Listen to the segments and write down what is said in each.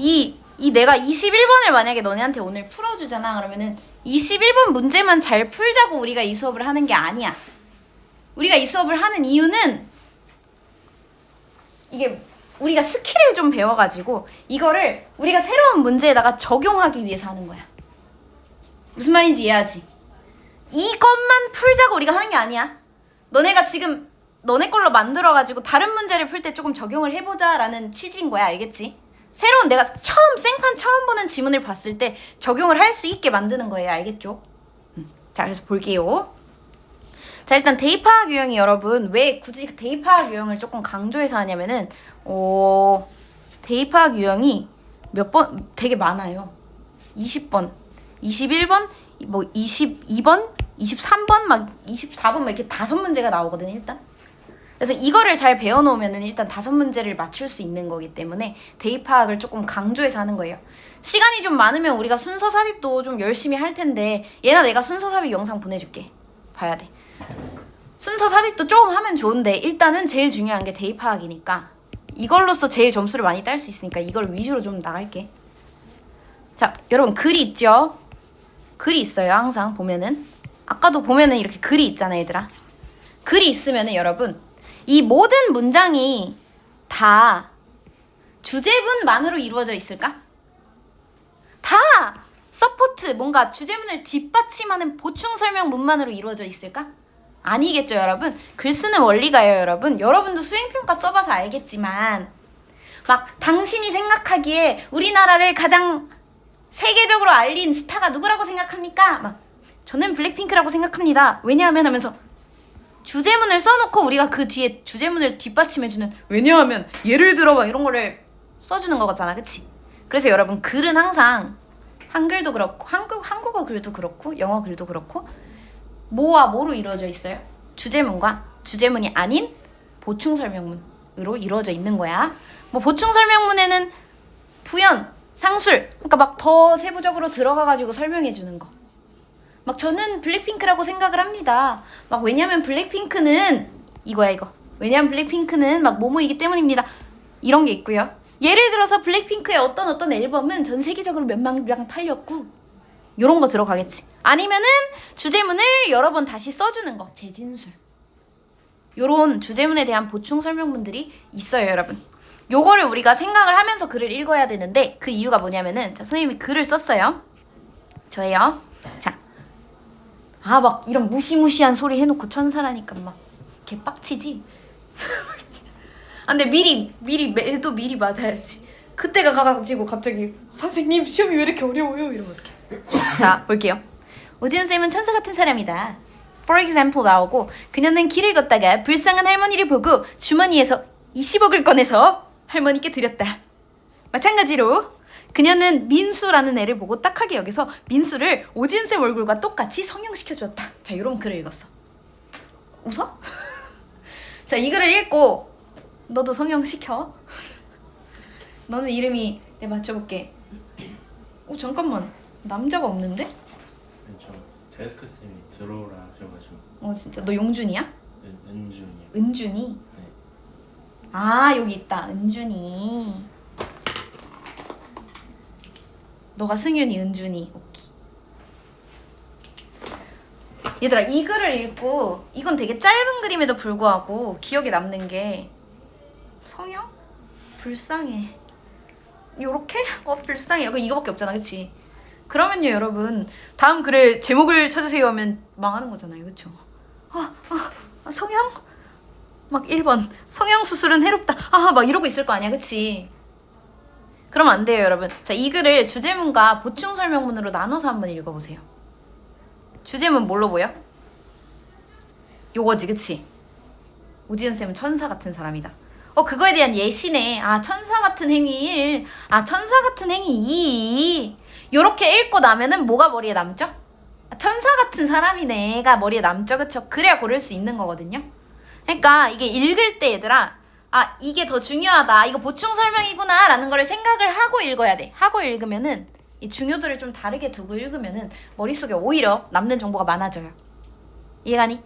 이 내가 21번을 만약에 너네한테 오늘 풀어주잖아. 그러면은 21번 문제만 잘 풀자고 우리가 이 수업을 하는 게 아니야. 우리가 이 수업을 하는 이유는 이게 우리가 스킬을 좀 배워가지고 이거를 우리가 새로운 문제에다가 적용하기 위해서 하는 거야. 무슨 말인지 이해하지? 이것만 풀자고 우리가 하는 게 아니야. 너네가 지금 너네 걸로 만들어가지고 다른 문제를 풀 때 조금 적용을 해보자라는 취지인 거야. 알겠지? 새로운 내가 생판 처음 보는 지문을 봤을 때 적용을 할 수 있게 만드는 거예요. 알겠죠? 자, 그래서 볼게요. 자, 일단 대입화학 유형이 여러분 왜 굳이 대입화학 유형을 조금 강조해서 하냐면은 대입화학 유형이 몇 번 되게 많아요. 20번, 21번, 뭐 22번, 23번, 막 24번 막 이렇게 5문제가 나오거든요, 일단. 그래서 이거를 잘 배워놓으면은 일단 5문제를 맞출 수 있는 거기 때문에 대입화학을 조금 강조해서 하는 거예요. 시간이 좀 많으면 우리가 순서 삽입도 좀 열심히 할 텐데 얘나 내가 순서 삽입 영상 보내줄게. 봐야 돼. 순서 삽입도 조금 하면 좋은데 일단은 제일 중요한 게 대입화학이니까 이걸로써 제일 점수를 많이 딸 수 있으니까 이걸 위주로 좀 나갈게. 자, 여러분 글이 있죠? 글이 있어요. 항상 보면은 아까도 보면은 이렇게 글이 있잖아, 얘들아. 글이 있으면은 여러분 이 모든 문장이 다 주제문만으로 이루어져 있을까? 다 서포트, 뭔가 주제문을 뒷받침하는 보충 설명문만으로 이루어져 있을까? 아니겠죠, 여러분? 글 쓰는 원리가요, 여러분. 여러분도 수행평가 써봐서 알겠지만 막 당신이 생각하기에 우리나라를 가장 세계적으로 알린 스타가 누구라고 생각합니까? 막 저는 블랙핑크라고 생각합니다. 왜냐하면 하면서 주제문을 써놓고 우리가 그 뒤에 주제문을 뒷받침해주는 왜냐하면 예를 들어 막 이런 거를 써주는 거잖아, 그치? 그래서 여러분 글은 항상 한글도 그렇고 한국어 글도 그렇고 영어 글도 그렇고 뭐와 뭐로 이루어져 있어요? 주제문과 주제문이 아닌 보충 설명문으로 이루어져 있는 거야. 뭐 보충 설명문에는 부연, 상술, 그러니까 막 더 세부적으로 들어가가지고 설명해 주는 거. 막 저는 블랙핑크라고 생각을 합니다. 막 왜냐면 블랙핑크는 이거야 이거. 왜냐면 블랙핑크는 막 뭐뭐이기 때문입니다. 이런 게 있고요. 예를 들어서 블랙핑크의 어떤 앨범은 전 세계적으로 몇만 장 팔렸고 요런 거 들어가겠지. 아니면은 주제문을 여러 번 다시 써주는 거. 재진술. 요런 주제문에 대한 보충 설명문들이 있어요, 여러분. 요거를 우리가 생각을 하면서 글을 읽어야 되는데 그 이유가 뭐냐면은 자, 선생님이 글을 썼어요. 저예요. 자. 아, 막 이런 무시무시한 소리 해놓고 천사라니까 막 개빡치지? 아, 근데 매도 미리 맞아야지. 그때가 가가지고 갑자기 선생님 시험이 왜 이렇게 어려워요? 이러면 어떡해. 자, 볼게요. 오지은쌤은 천사 같은 사람이다. For example 나오고 그녀는 길을 걷다가 불쌍한 할머니를 보고 주머니에서 20억을 꺼내서 할머니께 드렸다. 마찬가지로 그녀는 민수라는 애를 보고 딱하게 여기서 민수를 오지은쌤 얼굴과 똑같이 성형시켜 주었다. 자, 이런 글을 읽었어. 웃어? 자, 이 글을 읽고 너도 성형시켜. 너는 이름이 내가 맞춰볼게. 오, 잠깐만. 남자가 없는데? 저 데스크 쌤이 들어오라 하셔가지고. 진짜 너 용준이야? 은준이요. 은준이? 네. 아, 여기 있다. 은준이. 너가 승윤이, 은준이. 오케이. 얘들아, 이 글을 읽고 이건 되게 짧은 그림에도 불구하고 기억에 남는 게 성형? 불쌍해. 요렇게? 불쌍해. 그럼 이거밖에 없잖아, 그치? 그러면요, 여러분 다음 글에 제목을 찾으세요 하면 망하는 거잖아요, 그쵸? 성형? 막 1번 성형 수술은 해롭다. 막 이러고 있을 거 아니야, 그치? 그러면 안 돼요, 여러분. 자, 이 글을 주제문과 보충 설명문으로 나눠서 한번 읽어보세요. 주제문 뭘로 보여? 요거지, 그치? 오지은쌤은 천사 같은 사람이다. 그거에 대한 예시네. 천사 같은 행위 1. 천사 같은 행위 2. 요렇게 읽고 나면은 뭐가 머리에 남죠? 천사 같은 사람이네가 머리에 남죠, 그쵸? 그래야 고를 수 있는 거거든요. 그러니까 이게 읽을 때 얘들아 이게 더 중요하다. 이거 보충 설명이구나 라는 거를 생각을 하고 읽어야 돼. 하고 읽으면은 이 중요도를 좀 다르게 두고 읽으면은 머릿속에 오히려 남는 정보가 많아져요. 이해가니?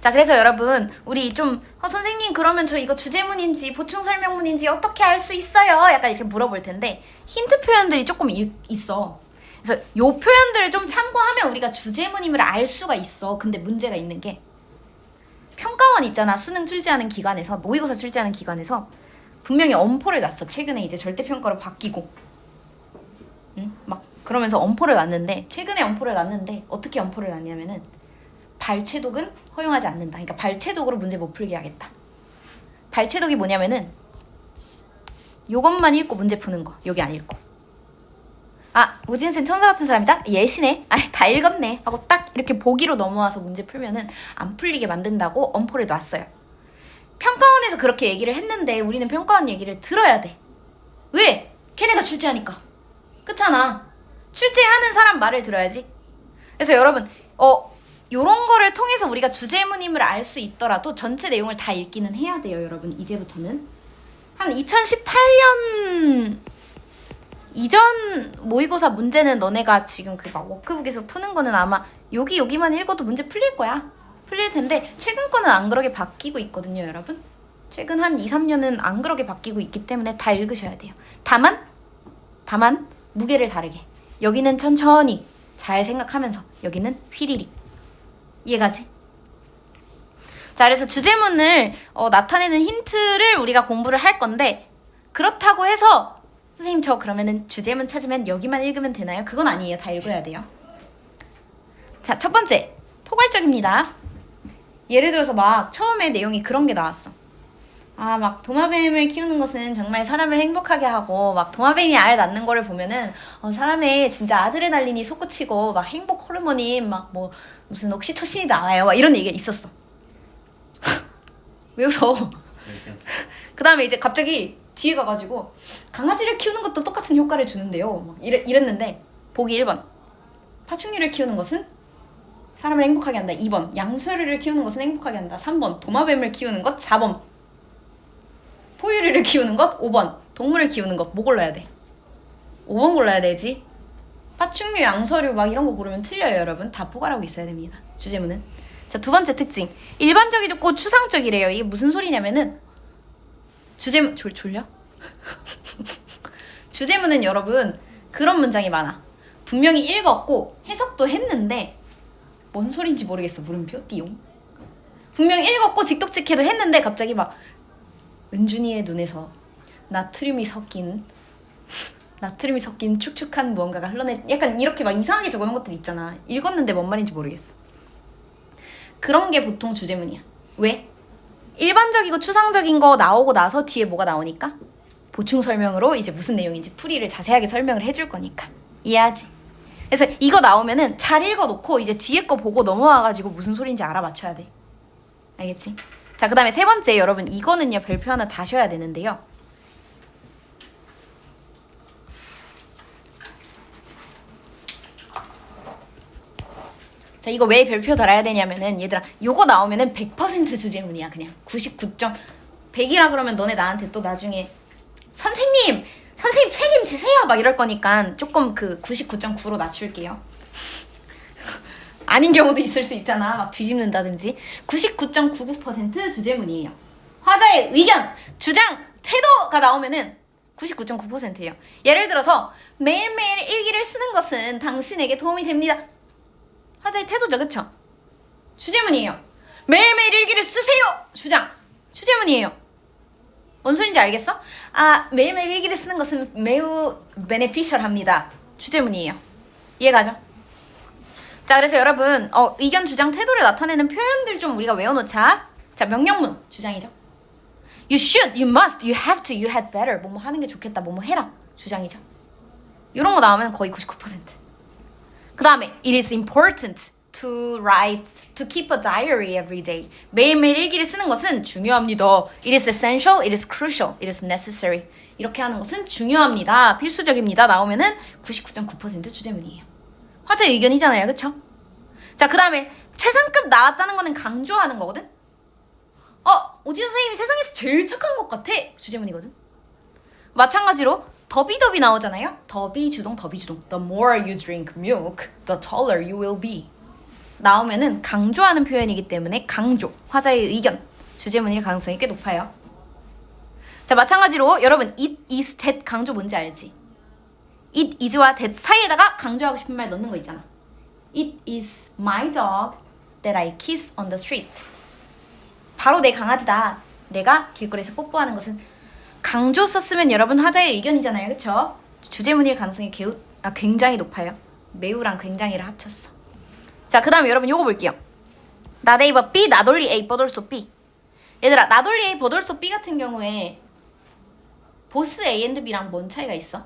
자, 그래서 여러분 우리 좀 선생님 그러면 저 이거 주제문인지 보충 설명문인지 어떻게 알 수 있어요? 약간 이렇게 물어볼 텐데 힌트 표현들이 조금 있어. 그래서 요 표현들을 좀 참고하면 우리가 주제문임을 알 수가 있어. 근데 문제가 있는 게 평가원 있잖아. 수능 출제하는 기관에서 모의고사 출제하는 기관에서 분명히 엄포를 놨어. 최근에 이제 절대평가로 바뀌고 응? 막 그러면서 엄포를 놨는데 최근에 엄포를 놨는데 어떻게 엄포를 놨냐면은 발췌독은 허용하지 않는다. 그러니까 발췌독으로 문제 못 풀게 하겠다. 발췌독이 뭐냐면은 요것만 읽고 문제 푸는 거. 여기 안 읽고. 아, 오진쌤 천사 같은 사람이다? 예시네. 아, 다 읽었네. 하고 딱 이렇게 보기로 넘어와서 문제 풀면은 안 풀리게 만든다고 엄포를 놨어요. 평가원에서 그렇게 얘기를 했는데 우리는 평가원 얘기를 들어야 돼. 왜? 걔네가 출제하니까. 그렇잖아. 출제하는 사람 말을 들어야지. 그래서 여러분 요런 거를 통해서 우리가 주제문임을 알 수 있더라도 전체 내용을 다 읽기는 해야 돼요. 여러분 이제부터는 한 2018년 이전 모의고사 문제는 너네가 지금 그 막 워크북에서 푸는 거는 아마 여기만 읽어도 문제 풀릴 거야. 풀릴 텐데 최근 거는 안 그러게 바뀌고 있거든요, 여러분. 최근 한 2, 3년은 안 그러게 바뀌고 있기 때문에 다 읽으셔야 돼요. 다만 무게를 다르게. 여기는 천천히 잘 생각하면서 여기는 휘리릭. 이해가지? 자, 그래서 주제문을 나타내는 힌트를 우리가 공부를 할 건데 그렇다고 해서 선생님 저 그러면은 주제문 찾으면 여기만 읽으면 되나요? 그건 아니에요. 다 읽어야 돼요. 자, 첫 번째 포괄적입니다. 예를 들어서 막 처음에 내용이 그런 게 나왔어. 아, 막 도마뱀을 키우는 것은 정말 사람을 행복하게 하고 막 도마뱀이 알 낳는 거를 보면은 사람의 진짜 아드레날린이 솟구치고 막 행복 호르몬이 막 뭐 무슨 옥시토신이 나와요. 막 이런 얘기가 있었어. 왜 웃어? 그 다음에 이제 갑자기 뒤에 가가지고 강아지를 키우는 것도 똑같은 효과를 주는데요. 막 이랬는데 보기 1번 파충류를 키우는 것은 사람을 행복하게 한다. 2번 양수류를 키우는 것은 행복하게 한다. 3번 도마뱀을 키우는 것. 4번 포유류를 키우는 것. 5번 동물을 키우는 것. 뭐 골라야 돼? 5번 골라야 되지. 파충류, 양서류 막 이런 거 고르면 틀려요, 여러분. 다 포괄하고 있어야 됩니다. 주제문은. 자, 두 번째 특징. 일반적이고 추상적이래요. 이게 무슨 소리냐면은 주제문 졸려? 주제문은 여러분 그런 문장이 많아. 분명히 읽었고 해석도 했는데 뭔 소린지 모르겠어. 물음표 띠용. 분명히 읽었고 직독직해도 했는데 갑자기 막 은준이의 눈에서 나트륨이 섞인 축축한 무언가가 흘러내. 약간 이렇게 막 이상하게 적어놓은 것들 있잖아. 읽었는데 뭔 말인지 모르겠어. 그런 게 보통 주제문이야. 왜? 일반적이고 추상적인 거 나오고 나서 뒤에 뭐가 나오니까 보충 설명으로 이제 무슨 내용인지 풀이를 자세하게 설명을 해줄 거니까. 이해하지? 그래서 이거 나오면은 잘 읽어놓고 이제 뒤에 거 보고 넘어와가지고 무슨 소리인지 알아맞혀야 돼. 알겠지? 자, 그 다음에 세 번째, 여러분 이거는요 별표 하나 다셔야 되는데요. 자, 이거 왜 별표 달아야 되냐면은 얘들아 요거 나오면은 100% 주제문이야. 그냥 100이라 그러면 너네 나한테 또 나중에 선생님 책임지세요 막 이럴 거니까 조금 그 99.9로 낮출게요. 아닌 경우도 있을 수 있잖아. 막 뒤집는다든지. 99.99% 주제문이에요. 화자의 의견, 주장, 태도가 나오면은 99.9%예요. 예를 들어서 매일매일 일기를 쓰는 것은 당신에게 도움이 됩니다. 화자의 태도죠, 그쵸? 주제문이에요. 매일매일 일기를 쓰세요. 주장, 주제문이에요. 뭔 소린지 알겠어? 아, 매일매일 일기를 쓰는 것은 매우 beneficial합니다. 주제문이에요. 이해가죠? 자, 그래서 여러분 의견, 주장, 태도를 나타내는 표현들 좀 우리가 외워놓자. 자, 명령문, 주장이죠. You should, you must, you have to, you had better. 뭐뭐 하는 게 좋겠다, 뭐뭐 해라. 주장이죠. 이런 거 나오면 거의 99%. 그 다음에 it is important to write, to keep a diary every day. 매일매일 일기를 쓰는 것은 중요합니다. It is essential, it is crucial, it is necessary. 이렇게 하는 것은 중요합니다. 필수적입니다. 나오면은 99.9% 주제문이에요. 화제의 의견이잖아요. 그쵸? 자, 그 다음에 최상급 나왔다는 거는 강조하는 거거든? 오진 선생님이 세상에서 제일 착한 것 같아. 주제문이거든? 마찬가지로 더비더비 나오잖아요. 더비 주동. The more you drink milk, the taller you will be. 나오면은 강조하는 표현이기 때문에 강조, 화자의 의견, 주제문일 가능성이 꽤 높아요. 자, 마찬가지로 여러분 it is that 강조 뭔지 알지? it is와 that 사이에다가 강조하고 싶은 말 넣는 거 있잖아. It is my dog that I kiss on the street. 바로 내 강아지다. 내가 길거리에서 뽀뽀하는 것은 강조 썼으면 여러분 화자의 의견이잖아요. 그쵸? 주제문일 가능성이 굉장히 높아요. 매우랑 굉장히를 합쳤어. 자, 그 다음에 여러분 요거 볼게요. Not A but B, not only A but also B. 얘들아, not only A but also B 같은 경우에 보스 A and B랑 뭔 차이가 있어?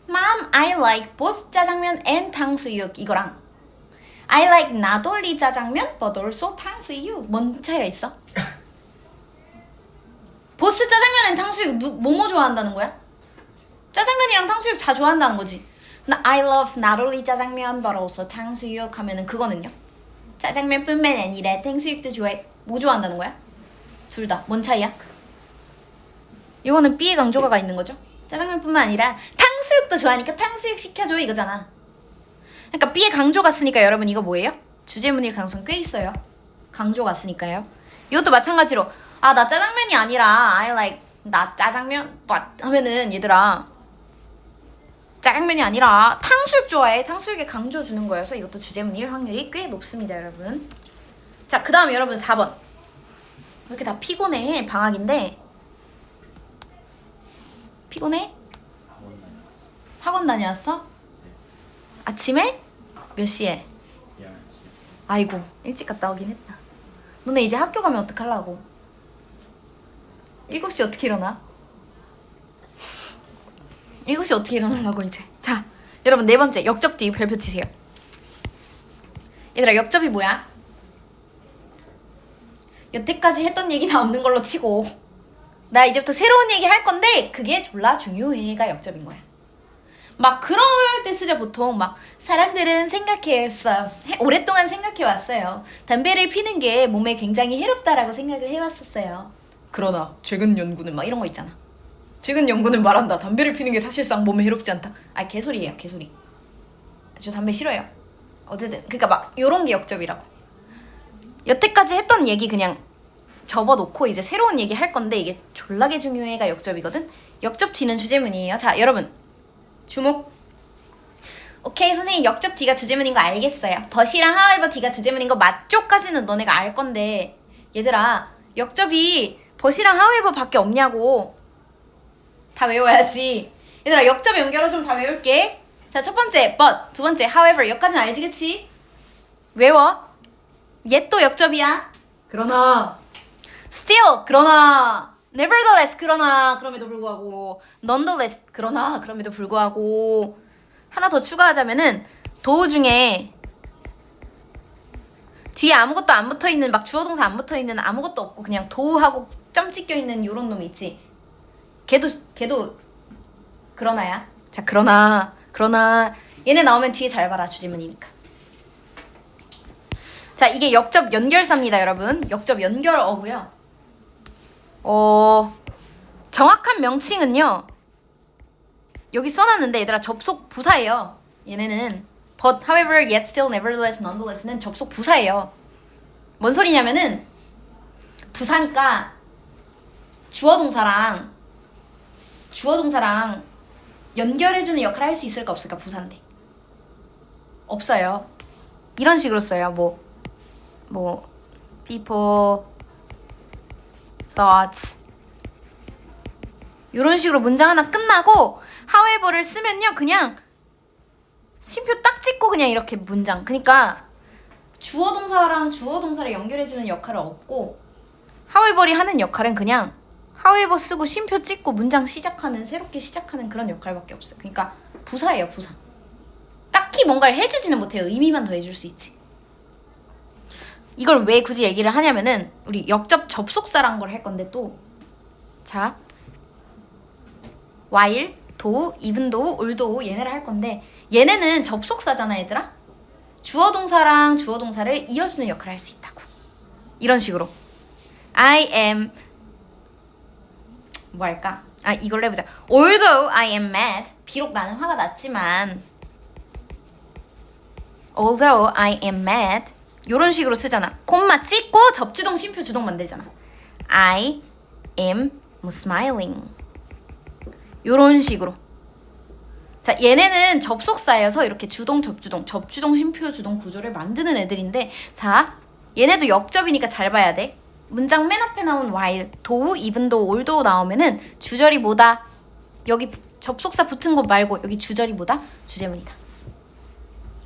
Mom, I like both 짜장면 and 탕수육 이거랑 I like not only 짜장면 but also 탕수육 뭔 차이가 있어? 보스 짜장면 and 탕수육 뭐뭐 좋아한다는 거야? 짜장면이랑 탕수육 다 좋아한다는 거지. I love not only 짜장면 but also 탕수육 하면은 그거는요. 짜장면뿐만 아니라 탕수육도 좋아해. 뭐 좋아한다는 거야? 둘 다. 뭔 차이야? 이거는 B의 강조가 있는 거죠. 짜장면뿐만 아니라 탕수육도 좋아하니까 탕수육 시켜줘 이거잖아. 그러니까 B의 강조가 쓰니까 여러분 이거 뭐예요? 주제문일 가능성 꽤 있어요. 강조가 쓰니까요. 이것도 마찬가지로 아, 나 짜장면이 아니라 I like 나 짜장면 but 하면은 얘들아 짜장면이 아니라 탕수육 좋아해. 탕수육에 강조 주는 거여서 이것도 주제문일 확률이 꽤 높습니다, 여러분. 자, 그 다음 여러분 4번. 왜 이렇게 다 피곤해? 방학인데. 피곤해? 학원 다녀왔어? 아침에? 몇 시에? 11시. 아이고, 일찍 갔다 오긴 했다. 너네 이제 학교 가면 어떡하려고? 7시 어떻게 일어나? 7시 어떻게 일어나려고 이제. 자, 여러분 네 번째 역접 뒤 별표 치세요. 얘들아, 역접이 뭐야? 여태까지 했던 얘기 다 없는 걸로 치고 나 이제부터 새로운 얘기 할 건데 그게 졸라 중요해가 역접인 거야. 막 그럴 때 쓰죠. 보통 막 사람들은 생각해왔어요. 오랫동안 생각해왔어요. 담배를 피는 게 몸에 굉장히 해롭다라고 생각을 해왔었어요. 그러나 최근 연구는 막 이런 거 있잖아. 최근 연구는 말한다. 담배를 피는 게 사실상 몸에 해롭지 않다. 아, 개소리예요. 개소리. 저 담배 싫어요. 어쨌든 그러니까 막 요런 게 역접이라고. 여태까지 했던 얘기 그냥 접어놓고 이제 새로운 얘기 할 건데 이게 졸라게 중요해가 역접이거든. 역접 뒤는 주제문이에요. 자, 여러분 주목. 오케이, 선생님 역접 뒤가 주제문인 거 알겠어요. but이랑 however 뒤가 주제문인 거 맞죠까지는 너네가 알 건데 얘들아, 역접이 but이랑 however 밖에 없냐고. 다 외워야지. 얘들아, 역접 연결어 좀 다 외울게. 자, 첫 번째 but, 두 번째 however 여기까지는 알지 그치? 외워. 얘 또 역접이야. 그러나 still 그러나 nevertheless 그러나 그럼에도 불구하고 nonetheless 그러나 그럼에도 불구하고 하나 더 추가하자면은 도우 중에 뒤에 아무것도 안 붙어있는 막 주어동사 안 붙어있는 아무것도 없고 그냥 도우하고 점 찍혀있는 요런 놈 있지. 걔도 그러나야. 자, 그러나 얘네 나오면 뒤에 잘 봐라. 주제문이니까. 자, 이게 역접 연결사입니다, 여러분. 역접 연결어고요. 정확한 명칭은요. 여기 써놨는데 얘들아 접속 부사예요. 얘네는 but, however, yet, still, nevertheless, nonetheless는 접속 부사예요. 뭔 소리냐면은 부사니까 주어동사랑 연결해주는 역할을 할 수 있을까 없을까? 부사인데 없어요. 이런 식으로 써요. 뭐 people, thoughts 이런 식으로 문장 하나 끝나고 however를 쓰면요 그냥 쉼표 딱 찍고 그냥 이렇게 문장. 그러니까 주어동사랑 주어동사를 연결해주는 역할은 없고 however이 하는 역할은 그냥 however 쓰고 쉼표 찍고 문장 시작하는, 새롭게 시작하는 그런 역할밖에 없어요. 그러니까 부사예요, 부사. 딱히 뭔가를 해주지는 못해요. 의미만 더해줄 수 있지. 이걸 왜 굳이 얘기를 하냐면은 우리 역접 접속사란 걸 할 건데 또 자, while, though, even though, although 얘네를 할 건데 얘네는 접속사잖아, 얘들아. 주어동사랑 주어동사를 이어주는 역할을 할 수 있다고. 이런 식으로 I am 뭐 할까? 아, 이걸로 해보자. Although I am mad, 비록 나는 화가 났지만 Although I am mad, 요런 식으로 쓰잖아. 콤마 찍고 접주동 쉼표 주동 만들잖아. I am smiling. 요런 식으로. 자, 얘네는 접속사여서 이렇게 주동, 접주동, 접주동, 쉼표, 주동 구조를 만드는 애들인데, 자, 얘네도 역접이니까 잘 봐야 돼. 문장 맨 앞에 나온 while, though, even though, although 나오면은 주절이 뭐다? 여기 접속사 붙은 거 말고 여기 주절이 뭐다? 주제문이다.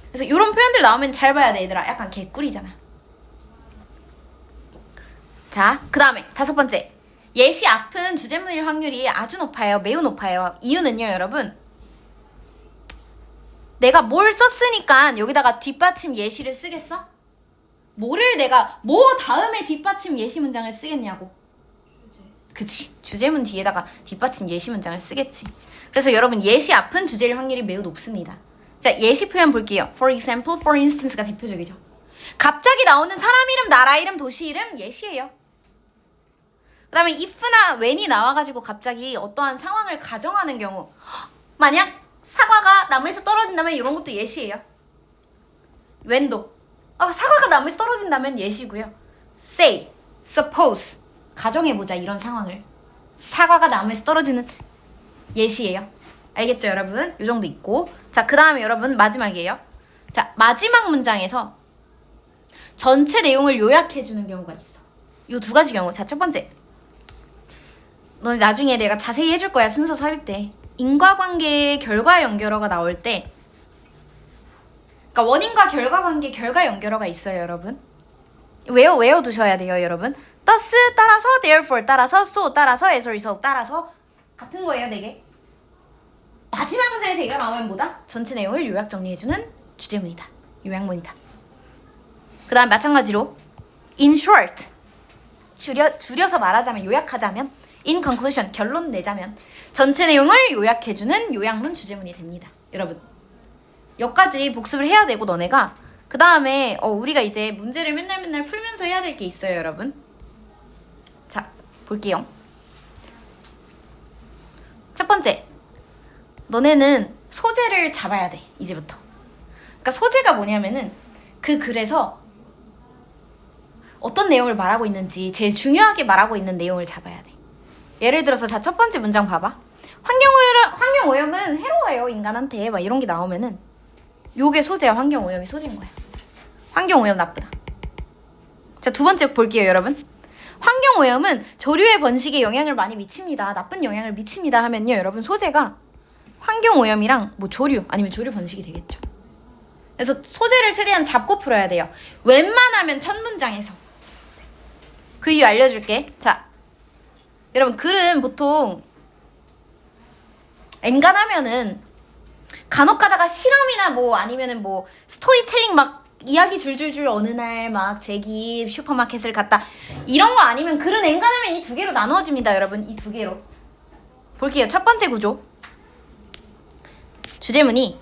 그래서 이런 표현들 나오면 잘 봐야 돼, 얘들아. 약간 개꿀이잖아. 자, 그 다음에 5번째. 예시 앞은 주제문일 확률이 아주 높아요. 매우 높아요. 이유는요, 여러분. 내가 뭘 썼으니까 여기다가 뒷받침 예시를 쓰겠어? 뭐를 내가 뭐 다음에 뒷받침 예시 문장을 쓰겠냐고. 그치. 주제문 뒤에다가 뒷받침 예시 문장을 쓰겠지. 그래서 여러분 예시 앞은 주제일 확률이 매우 높습니다. 자, 예시 표현 볼게요. For example, for instance가 대표적이죠. 갑자기 나오는 사람 이름, 나라 이름, 도시 이름 예시예요. 그 다음에 if나 when이 나와가지고 갑자기 어떠한 상황을 가정하는 경우, 만약 사과가 나무에서 떨어진다면 이런 것도 예시예요. when도 사과가 나무에서 떨어진다면 예시고요. say, suppose 가정해보자 이런 상황을. 사과가 나무에서 떨어지는 예시예요. 알겠죠, 여러분? 요 정도 있고. 자, 그 다음에 여러분 마지막이에요. 자, 마지막 문장에서 전체 내용을 요약해주는 경우가 있어. 요 2가지 경우. 자, 첫 번째. 너네 나중에 내가 자세히 해줄 거야, 순서 삽입 때. 인과관계의 결과 연결어가 나올 때, 그러니까 원인과 결과 관계, 결과 연결어가 있어요, 여러분. 외워두셔야 돼요, 여러분. thus 따라서, therefore 따라서, so 따라서, as a result 따라서 같은 거예요, 4개. 마지막 문장에서 얘가 나오면 뭐다? 전체 내용을 요약 정리해주는 주제문이다. 요약문이다. 그 다음 마찬가지로 in short 줄여서 말하자면, 요약하자면, in conclusion 결론 내자면 전체 내용을 요약해주는 요약문 주제문이 됩니다. 여러분 여기까지 복습을 해야 되고, 너네가 그 다음에 우리가 이제 문제를 맨날 풀면서 해야 될 게 있어요, 여러분. 자, 볼게요. 첫 번째, 너네는 소재를 잡아야 돼, 이제부터. 그러니까 소재가 뭐냐면은 그 글에서 어떤 내용을 말하고 있는지, 제일 중요하게 말하고 있는 내용을 잡아야 돼. 예를 들어서, 자, 첫 번째 문장 봐봐. 환경오염은 해로워요, 인간한테. 막 이런 게 나오면은 요게 소재야. 환경오염이 소재인 거야. 환경오염 나쁘다. 자, 2번째 볼게요, 여러분. 환경오염은 조류의 번식에 영향을 많이 미칩니다. 나쁜 영향을 미칩니다 하면요, 여러분 소재가 환경오염이랑 뭐 조류 아니면 조류 번식이 되겠죠. 그래서 소재를 최대한 잡고 풀어야 돼요. 웬만하면 첫 문장에서. 그 이유 알려줄게. 자, 여러분 글은 보통 엔간하면은 간혹 가다가 실험이나 뭐 아니면은 뭐 스토리텔링 막 이야기 줄줄줄 어느 날 막 제기 슈퍼마켓을 갔다 이런 거 아니면 글은 엔간하면 이 2개로 나누어집니다, 여러분. 이 2개로 볼게요. 첫 번째 구조, 주제문이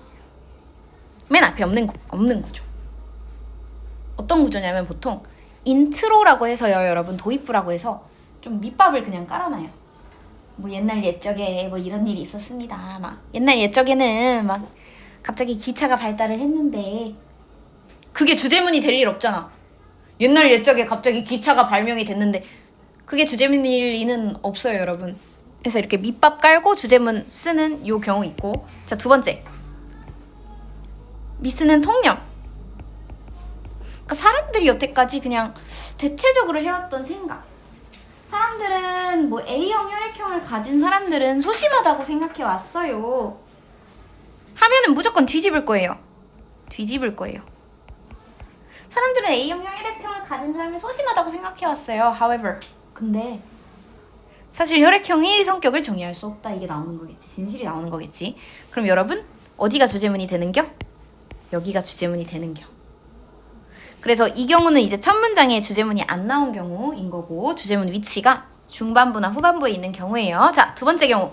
맨 앞에 없는 구조. 어떤 구조냐면 보통 인트로라고 해서요, 여러분, 도입부라고 해서 좀 밑밥을 그냥 깔아놔요. 뭐 옛날 옛적에 뭐 이런 일이 있었습니다. 막 옛날 옛적에는 막 갑자기 기차가 발달을 했는데, 그게 주제문이 될 일 없잖아. 옛날 옛적에 갑자기 기차가 발명이 됐는데 그게 주제문일 리는 없어요, 여러분. 그래서 이렇게 밑밥 깔고 주제문 쓰는 요 경우 있고. 자, 2번째, 미쓰는 통념. 그러니까 사람들이 여태까지 그냥 대체적으로 해왔던 생각. 사람들은 뭐 A형 혈액형을 가진 사람들은 소심하다고 생각해 왔어요 하면은 무조건 뒤집을 거예요. 사람들은 A형 혈액형을 가진 사람을 소심하다고 생각해 왔어요. However, 근데 사실 혈액형이 성격을 정의할 수 없다, 이게 나오는 거겠지. 진실이 나오는 거겠지. 그럼 여러분 어디가 주제문이 되는겨? 여기가 주제문이 되는겨. 그래서 이 경우는 이제 첫 문장에 주제문이 안 나온 경우인 거고, 주제문 위치가 중반부나 후반부에 있는 경우예요. 자, 2번째 경우.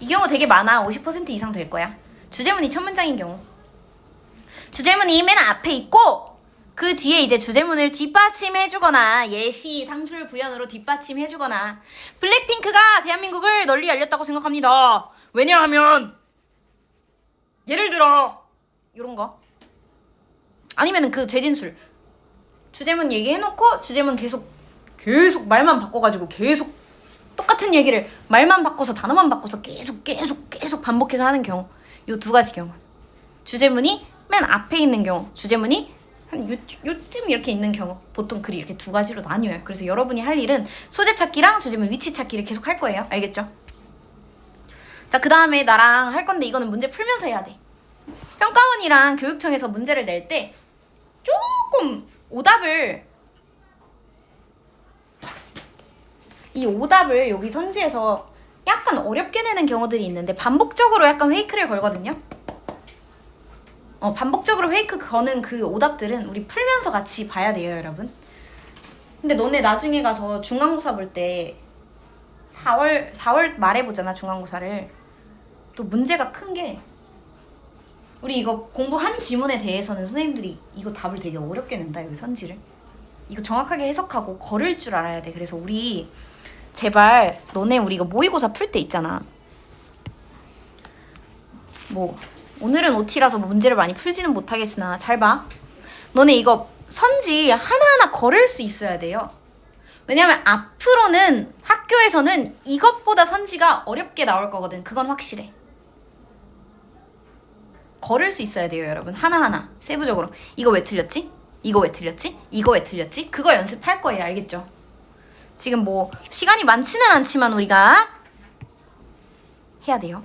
이 경우 되게 많아. 50% 이상 될 거야. 주제문이 첫 문장인 경우. 주제문이 맨 앞에 있고 그 뒤에 이제 주제문을 뒷받침해주거나 예시, 상술, 부연으로 뒷받침해주거나. 블랙핑크가 대한민국을 널리 알렸다고 생각합니다. 왜냐하면 예를 들어 이런 거. 아니면은 그 죄진술. 주제문 얘기해놓고 주제문 계속 말만 바꿔가지고 계속 똑같은 얘기를 말만 바꿔서 단어만 바꿔서 계속 반복해서 하는 경우. 요 두 가지 경우. 주제문이 맨 앞에 있는 경우, 주제문이 한 요쯤 이렇게 있는 경우. 보통 글이 이렇게 두 가지로 나뉘어요. 그래서 여러분이 할 일은 소재 찾기랑 주제문 위치 찾기를 계속 할 거예요. 알겠죠? 자, 그 다음에 나랑 할 건데 이거는 문제 풀면서 해야 돼. 평가원이랑 교육청에서 문제를 낼 때 조금 이 오답을 여기 선지에서 약간 어렵게 내는 경우들이 있는데 반복적으로 약간 페이크를 걸거든요. 반복적으로 페이크 거는 그 오답들은 우리 풀면서 같이 봐야 돼요, 여러분. 근데 너네 나중에 가서 중간고사 볼 때 4월 말에 보잖아, 중간고사를. 또 문제가 큰 게 우리 이거 공부한 지문에 대해서는 선생님들이 이거 답을 되게 어렵게 낸다, 여기 선지를. 이거 정확하게 해석하고 걸을 줄 알아야 돼. 그래서 우리 제발 너네 우리 이거 모의고사 풀 때 있잖아. 뭐 오늘은 OT라서 문제를 많이 풀지는 못하겠으나 잘 봐. 너네 이거 선지 하나하나 걸을 수 있어야 돼요. 왜냐면 앞으로는 학교에서는 이것보다 선지가 어렵게 나올 거거든. 그건 확실해. 걸을 수 있어야 돼요, 여러분. 하나하나 세부적으로. 이거 왜 틀렸지? 이거 왜 틀렸지? 이거 왜 틀렸지? 그거 연습할 거예요. 알겠죠? 지금 뭐 시간이 많지는 않지만 우리가 해야 돼요.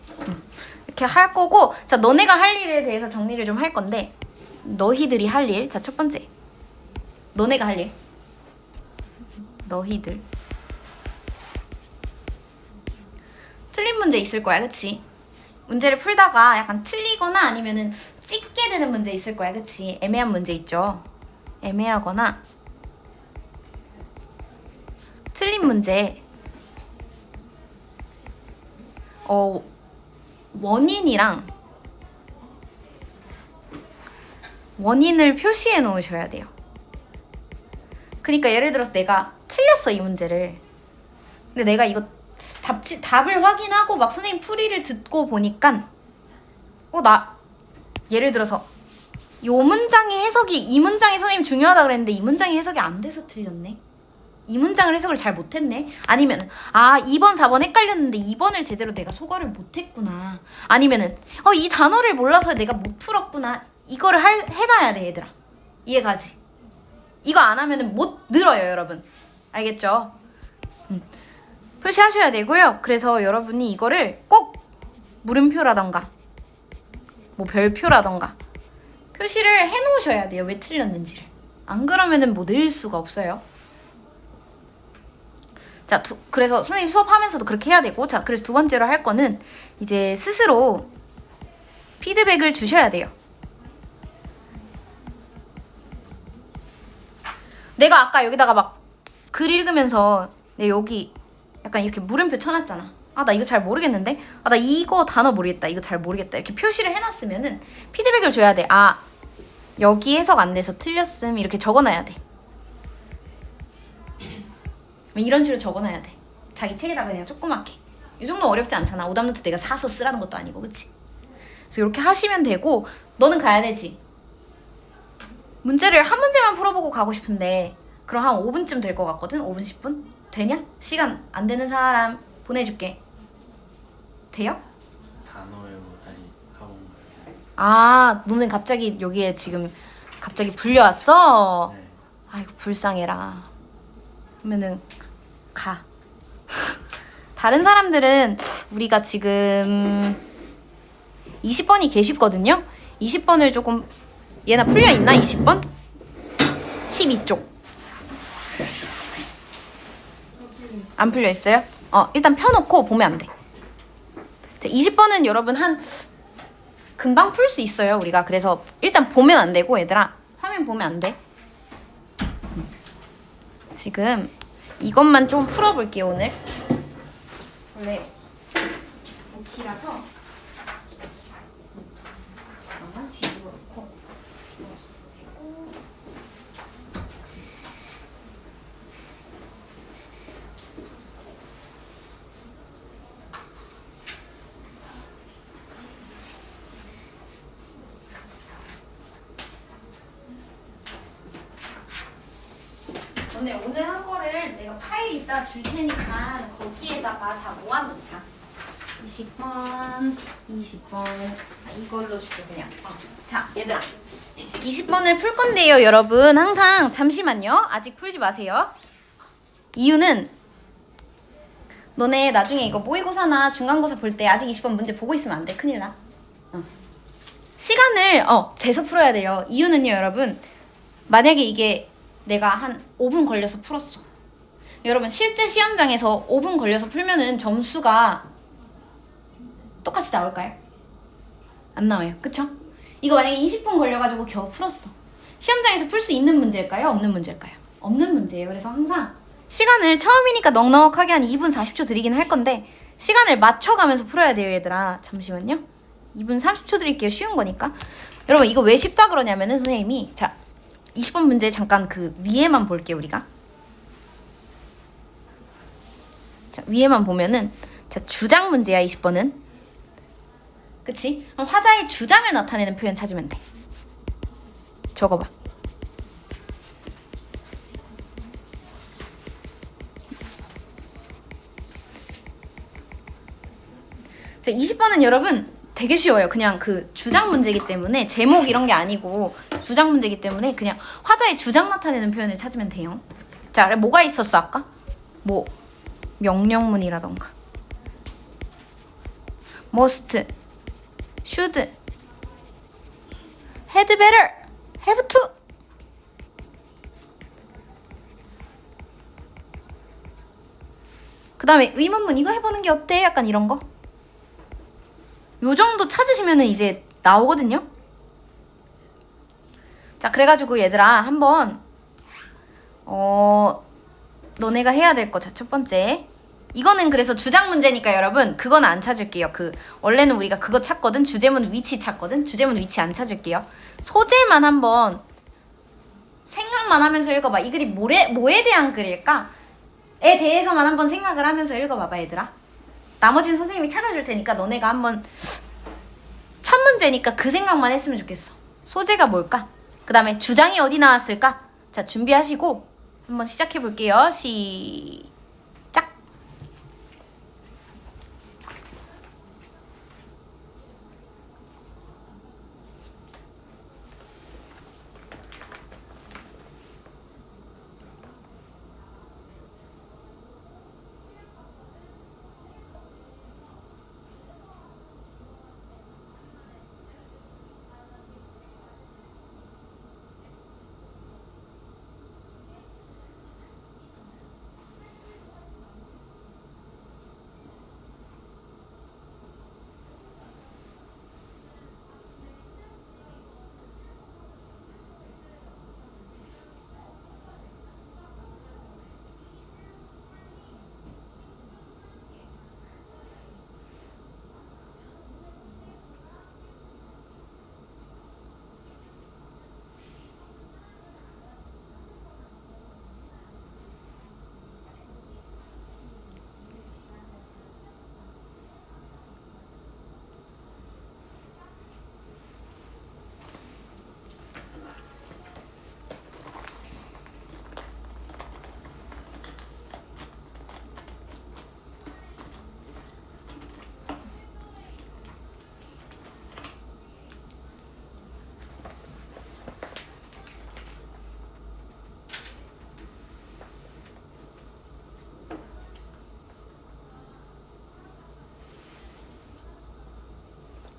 이렇게 할 거고, 자, 너네가 할 일에 대해서 정리를 좀 할 건데, 너희들이 할 일. 자, 첫 번째, 너네가 할 일. 너희들 틀린 문제 있을 거야, 그치? 문제를 풀다가 약간 틀리거나 아니면은 찍게 되는 문제 있을 거야, 그치? 애매한 문제 있죠? 애매하거나 틀린 문제. 원인을 표시해 놓으셔야 돼요. 그러니까 예를 들어서 내가 틀렸어, 이 문제를. 근데 내가 이거 답을 확인하고 막 선생님 풀이를 듣고 보니까 예를 들어서 이 문장의 선생님 중요하다 그랬는데 이 문장의 해석이 안 돼서 틀렸네. 이 문장을 해석을 잘 못했네. 아니면은 2번 4번 헷갈렸는데 2번을 제대로 내가 소거를 못했구나. 아니면은 이 단어를 몰라서 내가 못 풀었구나. 이거를 해놔야 돼, 얘들아. 이해가지? 이거 안 하면은 못 늘어요, 여러분. 알겠죠? 표시하셔야 되고요. 그래서 여러분이 이거를 꼭 물음표라던가 뭐 별표라던가 표시를 해놓으셔야 돼요. 왜 틀렸는지를. 안 그러면은 뭐 늘 수가 없어요. 자, 그래서 선생님 수업하면서도 그렇게 해야 되고, 자, 그래서 두 번째로 할 거는 이제 스스로 피드백을 주셔야 돼요. 내가 아까 여기다가 막 글 읽으면서 여기 약간 이렇게 물음표 쳐놨잖아. 나 이거 잘 모르겠는데? 나 이거 단어 모르겠다. 이거 잘 모르겠다. 이렇게 표시를 해놨으면은 피드백을 줘야 돼. 여기 해석 안 돼서 틀렸음. 이렇게 적어놔야 돼. 이런 식으로 적어놔야 돼. 자기 책에다가 그냥 조그맣게. 이 정도 어렵지 않잖아. 오답노트 내가 사서 쓰라는 것도 아니고, 그치? 그래서 이렇게 하시면 되고, 너는 가야 되지. 문제를 한 문제만 풀어보고 가고 싶은데 그럼 한 5분쯤 될 것 같거든? 5분, 10분? 되냐? 시간 안 되는 사람 보내줄게. 돼요? 단어 외우고 다시 학원 가요. 너는 갑자기 여기에 지금 갑자기 불려왔어? 네. 아이고, 불쌍해라. 그러면은 가. 다른 사람들은 우리가 지금 20번이 계시거든요? 20번을 조금 얘나 풀려있나? 20번? 12쪽 안 풀려있어요? 일단 펴놓고 보면 안 돼. 20번은 여러분 금방 풀 수 있어요, 우리가. 그래서 일단 보면 안 되고, 얘들아, 화면 보면 안 돼. 지금 이것만 좀 풀어볼게요, 오늘. 원래 OT라서 잠깐만 뒤집어 놓고 넣었어도 되고. 오늘 한 거를 내가 파일 이따 줄 테니까 거기에다가 다 모아놓자. 20번, 20번. 이걸로 줄게 그냥. 자, 얘들아. 20번을 풀 건데요, 여러분. 항상 잠시만요. 아직 풀지 마세요. 이유는 너네 나중에 이거 모의고사나 중간고사 볼 때 아직 20번 문제 보고 있으면 안 돼. 큰일 나. 시간을 재서 풀어야 돼요. 이유는요, 여러분. 만약에 이게 내가 한 5분 걸려서 풀었어. 여러분 실제 시험장에서 5분 걸려서 풀면은 점수가 똑같이 나올까요? 안 나와요. 그쵸? 이거 만약에 20분 걸려가지고 겨우 풀었어. 시험장에서 풀 수 있는 문제일까요? 없는 문제일까요? 없는 문제예요. 그래서 항상 시간을 처음이니까 넉넉하게 한 2분 40초 드리긴 할 건데 시간을 맞춰가면서 풀어야 돼요, 얘들아. 잠시만요. 2분 30초 드릴게요. 쉬운 거니까. 여러분 이거 왜 쉽다 그러냐면은 선생님이 자 20번 문제 잠깐 그 위에만 볼게요, 우리가. 자, 위에만 보면은 자, 주장 문제야, 20번은. 그치? 그럼 화자의 주장을 나타내는 표현 찾으면 돼. 적어봐. 자, 20번은 여러분 되게 쉬워요. 그냥 그 주장 문제이기 때문에 제목 이런 게 아니고 주장 문제이기 때문에 그냥 화자의 주장 나타내는 표현을 찾으면 돼요. 자, 아래 뭐가 있었어 아까? 뭐 명령문이라던가 must, should, had better, have to. 그 다음에 의문문 이거 해보는 게 어때? 약간 이런 거. 요 정도 찾으시면은 이제 나오거든요. 자, 그래가지고 얘들아 한번 너네가 해야 될 거. 자, 첫 번째 이거는 그래서 주장 문제니까 여러분 그건 안 찾을게요. 그 원래는 우리가 그거 찾거든. 주제문 위치 찾거든. 주제문 위치 안 찾을게요. 소재만 한번 생각만 하면서 읽어봐. 이 글이 뭐에 대한 글일까? 에 대해서만 한번 생각을 하면서 읽어봐봐, 얘들아. 나머지는 선생님이 찾아줄 테니까 너네가 한번 첫 문제니까 그 생각만 했으면 좋겠어. 소재가 뭘까? 그 다음에 주장이 어디 나왔을까? 자, 준비하시고 한번 시작해 볼게요. 시작.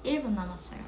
1분 남았어요.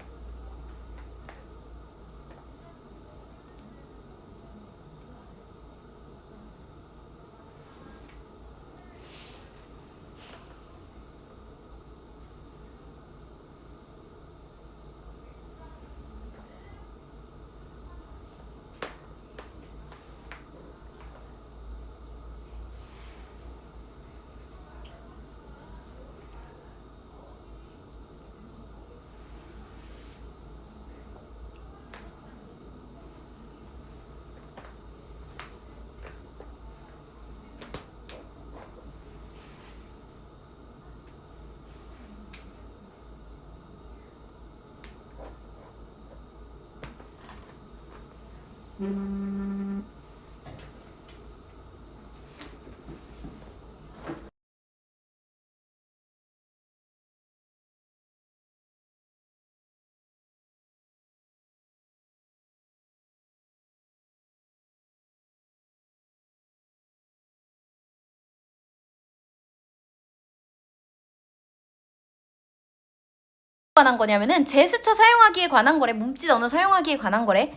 관한 거냐면은 제스처 사용하기에 관한 거래. 몸짓 언어 사용하기에 관한 거래.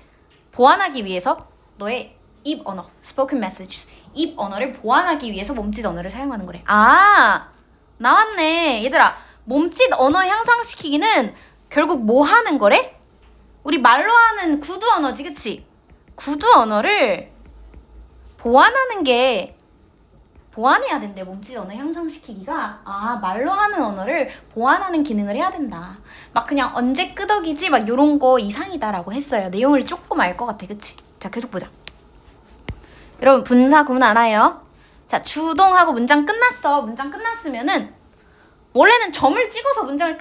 보완하기 위해서 너의 입 언어, spoken messages, 입 언어를 보완하기 위해서 몸짓 언어를 사용하는 거래. 아, 나왔네. 얘들아, 몸짓 언어 향상시키기는 결국 뭐 하는 거래? 우리 말로 하는 구두 언어지, 그치? 구두 언어를 보완하는 게 보완해야 된대. 몸짓 언어 향상시키기가 말로 하는 언어를 보완하는 기능을 해야 된다. 막 그냥 언제 끄덕이지 막 요런 거 이상이다라고 했어요. 내용을 조금 알 것 같아, 그치? 자, 계속 보자. 여러분, 분사 구문 알아요? 자, 주동하고 문장 끝났어. 문장 끝났으면은 원래는 점을 찍어서 문장을